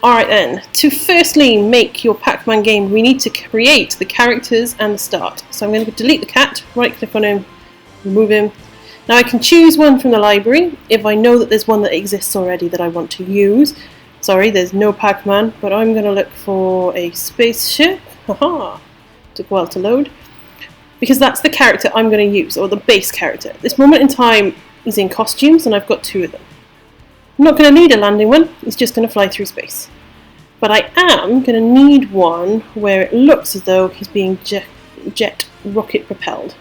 Alright then, to firstly make your Pac-Man game, we need to create the characters and the start. So I'm going to delete the cat, right click on him, remove him. Now I can choose one from the library if I know that there's one that exists already that I want to use. Sorry, there's no Pac-Man, but I'm going to look for a spaceship. Haha, took a while to load. Because that's the character I'm going to use, or the base character. At this moment in time, he's in costumes and I've got 2 of them. I'm not going to need a landing one, he's just going to fly through space. But I am going to need one where it looks as though he's being jet rocket propelled.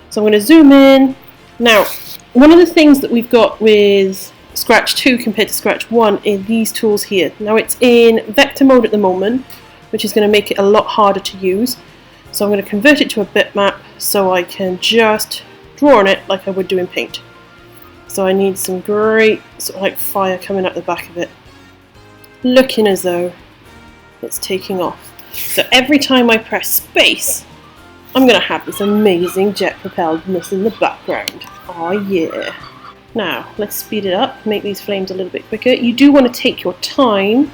So I'm going to zoom in. Now, one of the things that we've got with Scratch 2 compared to Scratch 1 is these tools here. Now it's in vector mode at the moment, which is going to make it a lot harder to use. So I'm going to convert it to a bitmap so I can just draw on it like I would do in Paint. So I need some great sort of like fire coming out the back of it, looking as though it's taking off. So every time I press space, I'm going to have this amazing jet propelledness in the background. Oh yeah. Now let's speed it up, make these flames a little bit quicker. You do want to take your time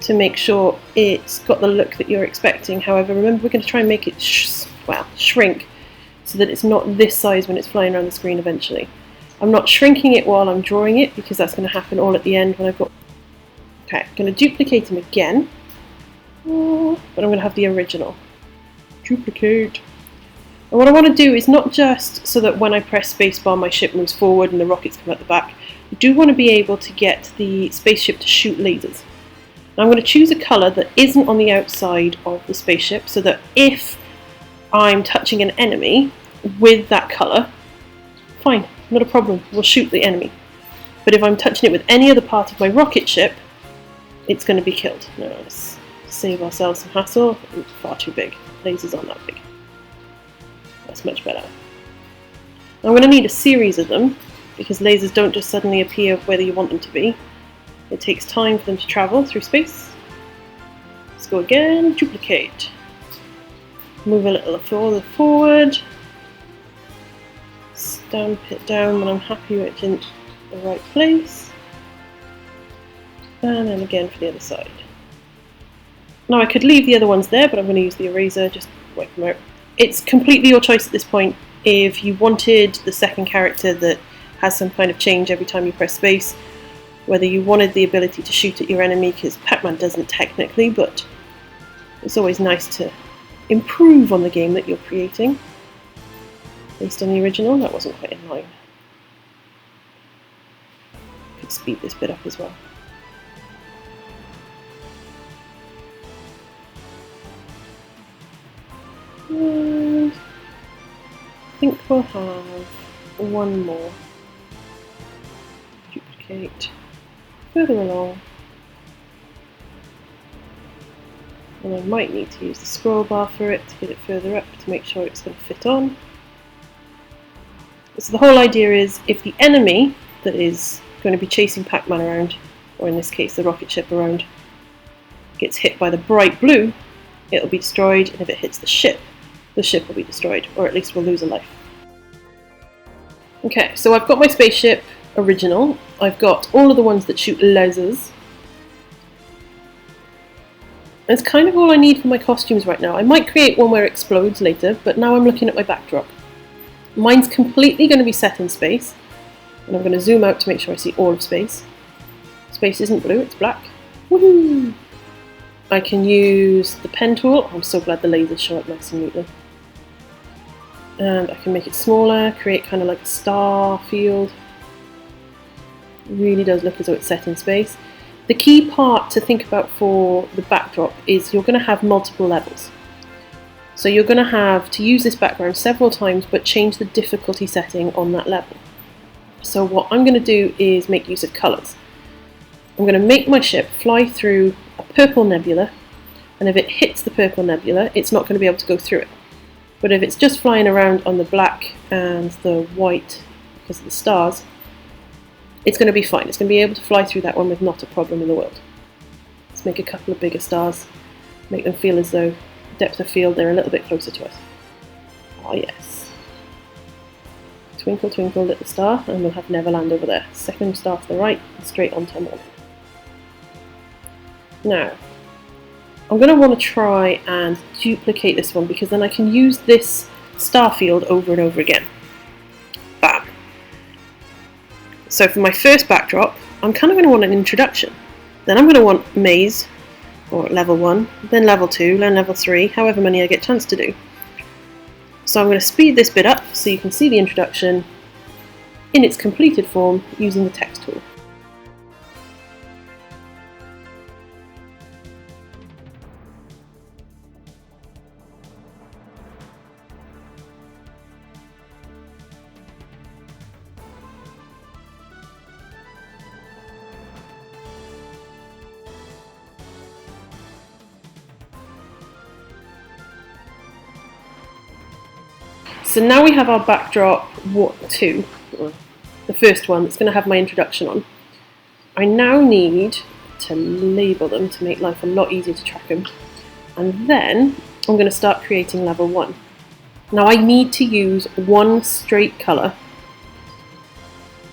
to make sure it's got the look that you're expecting. However, remember we're going to try and make it shrink so that it's not this size when it's flying around the screen eventually. I'm not shrinking it while I'm drawing it because that's going to happen all at the end when I've got... Okay, I'm going to duplicate him again, but I'm going to have the original. Duplicate. And what I want to do is not just so that when I press spacebar my ship moves forward and the rockets come out the back. I do want to be able to get the spaceship to shoot lasers. Now I'm going to choose a colour that isn't on the outside of the spaceship so that if I'm touching an enemy with that colour, fine, not a problem, we'll shoot the enemy. But if I'm touching it with any other part of my rocket ship, it's going to be killed. Now let's save ourselves some hassle. It's far too big. Lasers aren't that big. That's much better. I'm going to need a series of them because lasers don't just suddenly appear whether you want them to be. It takes time for them to travel through space. Let's go again, duplicate. Move a little further forward. Stamp it down when I'm happy it's in the right place. And then again for the other side. Now I could leave the other ones there, but I'm going to use the eraser, just wipe them out. It's completely your choice at this point. If you wanted the second character that has some kind of change every time you press space, whether you wanted the ability to shoot at your enemy, because Pac-Man doesn't technically, but it's always nice to improve on the game that you're creating. Based on the original, that wasn't quite in line. Could speed this bit up as well. And I think we'll have one more. Duplicate further along. And I might need to use the scroll bar for it to get it further up to make sure it's going to fit on. So the whole idea is if the enemy that is going to be chasing Pac-Man around, or in this case the rocket ship around, gets hit by the bright blue, it'll be destroyed, and if it hits the ship will be destroyed, or at least we'll lose a life. Okay, so I've got my spaceship original, I've got all of the ones that shoot lasers. That's kind of all I need for my costumes right now. I might create one where it explodes later, but now I'm looking at my backdrop. Mine's completely going to be set in space, and I'm going to zoom out to make sure I see all of space. Space isn't blue, it's black. Woohoo! I can use the pen tool. I'm so glad the lasers show up nice and neatly. And I can make it smaller, create kind of like a star field. It really does look as though it's set in space. The key part to think about for the backdrop is you're going to have multiple levels. So you're going to have to use this background several times, but change the difficulty setting on that level. So what I'm going to do is make use of colours. I'm going to make my ship fly through a purple nebula, and if it hits the purple nebula, it's not going to be able to go through it. But if it's just flying around on the black and the white because of the stars, it's going to be fine. It's going to be able to fly through that one with not a problem in the world. Let's make a couple of bigger stars, make them feel as though depth of field they're a little bit closer to us. Oh yes. Twinkle twinkle little star, and we'll have Neverland over there. Second star to the right and straight on to morning. Now, I'm going to want to try and duplicate this one because then I can use this star field over and over again. Bam! So for my first backdrop, I'm kind of going to want an introduction. Then I'm going to want maze, or level 1, then level 2, then level 3, however many I get a chance to do. So I'm going to speed this bit up so you can see the introduction in its completed form using the text tool. So now we have our backdrop 2, the first one that's going to have my introduction on. I now need to label them to make life a lot easier to track them. And then I'm going to start creating level 1. Now I need to use one straight colour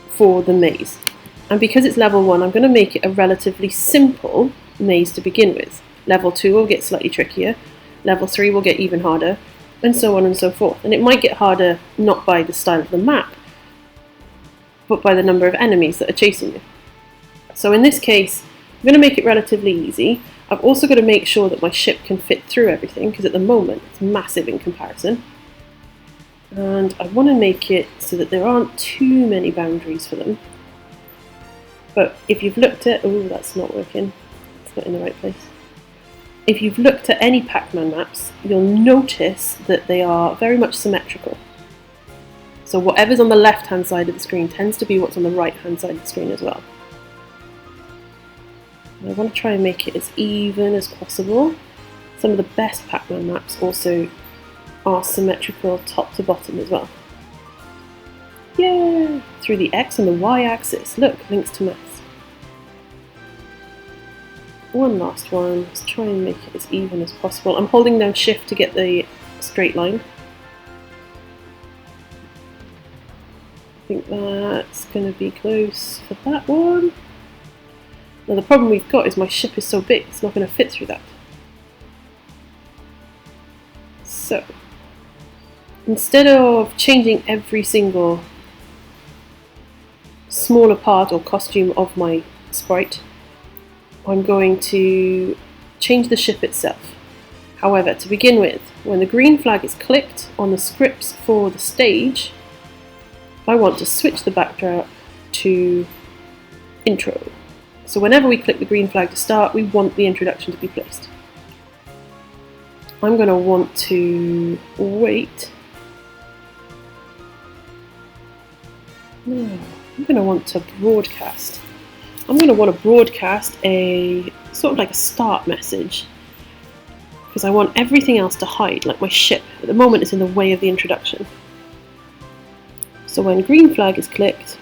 for the maze. And because it's level 1, I'm going to make it a relatively simple maze to begin with. Level 2 will get slightly trickier, level 3 will get even harder, and so on and so forth. And it might get harder not by the style of the map, but by the number of enemies that are chasing you. So in this case, I'm going to make it relatively easy. I've also got to make sure that my ship can fit through everything, because at the moment it's massive in comparison. And I want to make it so that there aren't too many boundaries for them. But if you've looked at... oh, that's not working. It's not in the right place. If you've looked at any Pac-Man maps, you'll notice that they are very much symmetrical. So whatever's on the left-hand side of the screen tends to be what's on the right-hand side of the screen as well. And I want to try and make it as even as possible. Some of the best Pac-Man maps also are symmetrical top to bottom as well. Yeah! Through the X and the Y axis. Look, links to maps. One last one. Let's try and make it as even as possible. I'm holding down shift to get the straight line. I think that's going to be close for that one. Now the problem we've got is my ship is so big, it's not going to fit through that. So, instead of changing every single smaller part or costume of my sprite, I'm going to change the ship itself. However, to begin with, when the green flag is clicked on the scripts for the stage, I want to switch the backdrop to intro. So whenever we click the green flag to start, we want the introduction to be placed. I'm going to want to wait. No, I'm going to want to broadcast. I'm going to want to broadcast a sort of like a start message, because I want everything else to hide, like my ship. At the moment it's in the way of the introduction. So when green flag is clicked,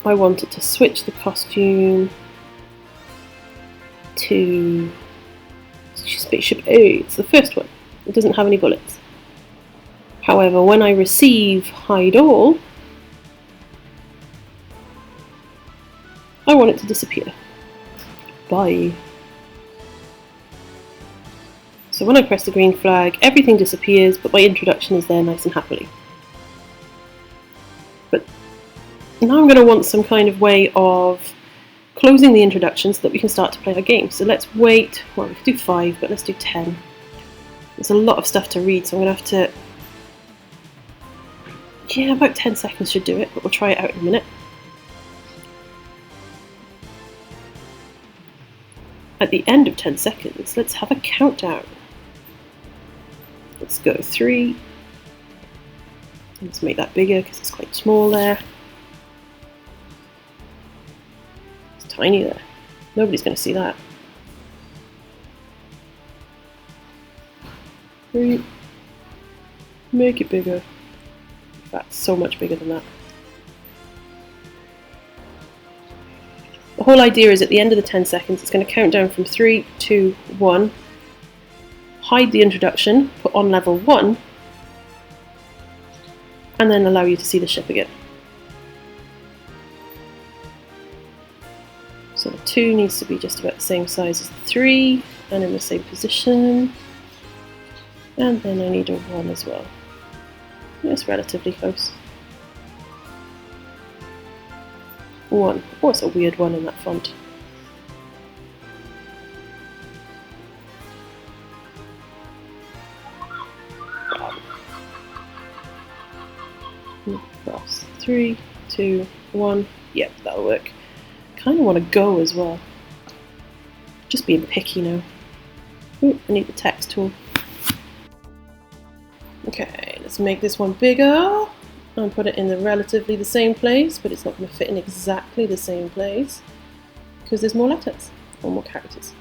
I want it to switch the costume to Spaceship A. It's the first one. It doesn't have any bullets. However, when I receive hide all, I want it to disappear. Bye. So when I press the green flag, everything disappears, but my introduction is there nice and happily. But now I'm going to want some kind of way of closing the introduction so that we can start to play our game. So let's wait, well we could do 5, but let's do 10. There's a lot of stuff to read, so I'm going to have to... yeah, about 10 seconds should do it, but we'll try it out in a minute. At the end of 10 seconds, let's have a countdown. Let's go 3. Let's make that bigger because it's quite small there. It's tiny there. Nobody's going to see that. 3. Make it bigger. That's so much bigger than that. The whole idea is at the end of the 10 seconds, it's going to count down from 3, 2, 1, hide the introduction, put on level 1, and then allow you to see the ship again. So the 2 needs to be just about the same size as the 3 and in the same position. And then I need a 1 as well. It's relatively close. 1. Oh, it's a weird one in that font. Cross. 3, 2, 1. Yep, that'll work. Kind of want to go as well. Just being picky now. Ooh, I need the text tool. Okay, let's make this one bigger and put it in the relatively the same place, but it's not going to fit in exactly the same place because there's more letters or more characters.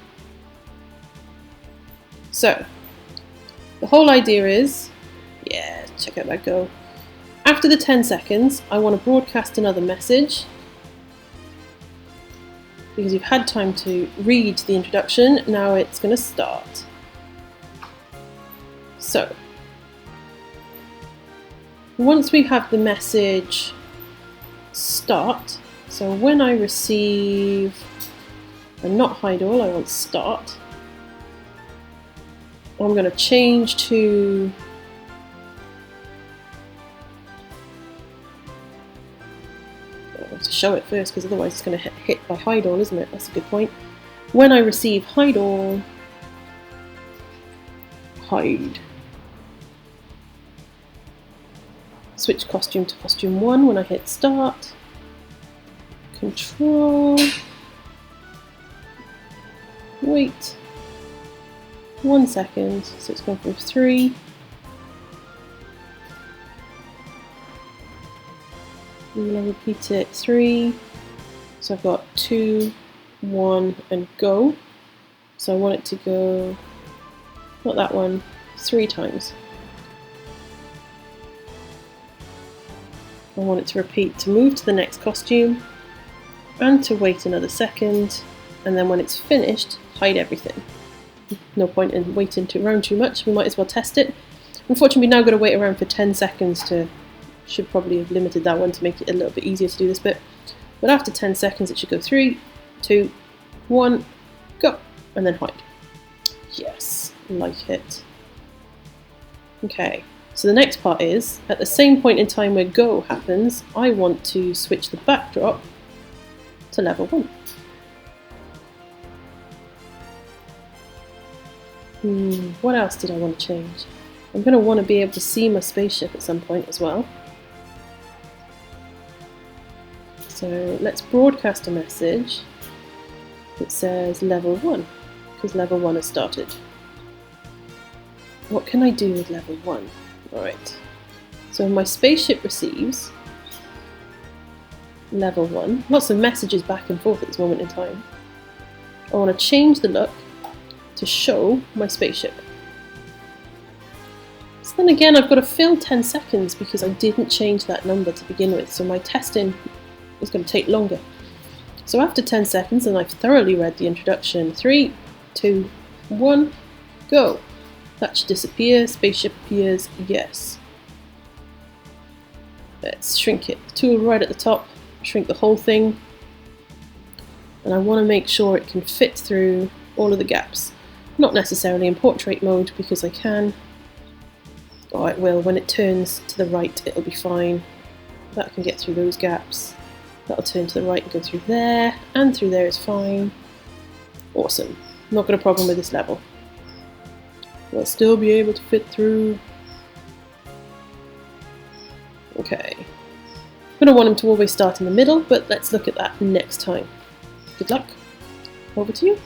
So, the whole idea is, yeah, check out that go. After the 10 seconds, I want to broadcast another message because you've had time to read the introduction. Now it's going to start. So, once we have the message start, so when I receive, and not hide all, I want start, I'm going to change to show it first because otherwise it's going to hit by hide all, isn't it? That's a good point. When I receive hide all, hide. Switch costume to costume 1 when I hit start. Control. Wait 1 second, so it's gone from 3. And I'll repeat it 3. So I've got 2, 1, and go. So I want it to go, not that one, 3 times. I want it to repeat to move to the next costume and to wait another second, and then when it's finished, hide everything. No point in waiting around too much, we might as well test it. Unfortunately, we've now got to wait around for 10 seconds to, should probably have limited that one to make it a little bit easier to do this bit. But after 10 seconds it should go 3, 2, 1, go, and then hide. Yes, like it. Okay. So the next part is, at the same point in time where go happens, I want to switch the backdrop to level 1. What else did I want to change? I'm going to want to be able to see my spaceship at some point as well. So let's broadcast a message that says level 1, because level 1 has started. What can I do with level 1? Alright, so my spaceship receives level 1, lots of messages back and forth at this moment in time. I want to change the look to show my spaceship. So then again, I've got to fill 10 seconds because I didn't change that number to begin with, so my testing is going to take longer. So after 10 seconds, and I've thoroughly read the introduction, 3, 2, 1, go. That should disappear, spaceship appears, yes. Let's shrink it. The tool right at the top, shrink the whole thing. And I want to make sure it can fit through all of the gaps. Not necessarily in portrait mode because I can. Oh, it will. When it turns to the right, it'll be fine. That can get through those gaps. That'll turn to the right and go through there, and through there is fine. Awesome. Not got a problem with this level. We'll still be able to fit through. Okay. I'm going to want them to always start in the middle, but let's look at that next time. Good luck. Over to you.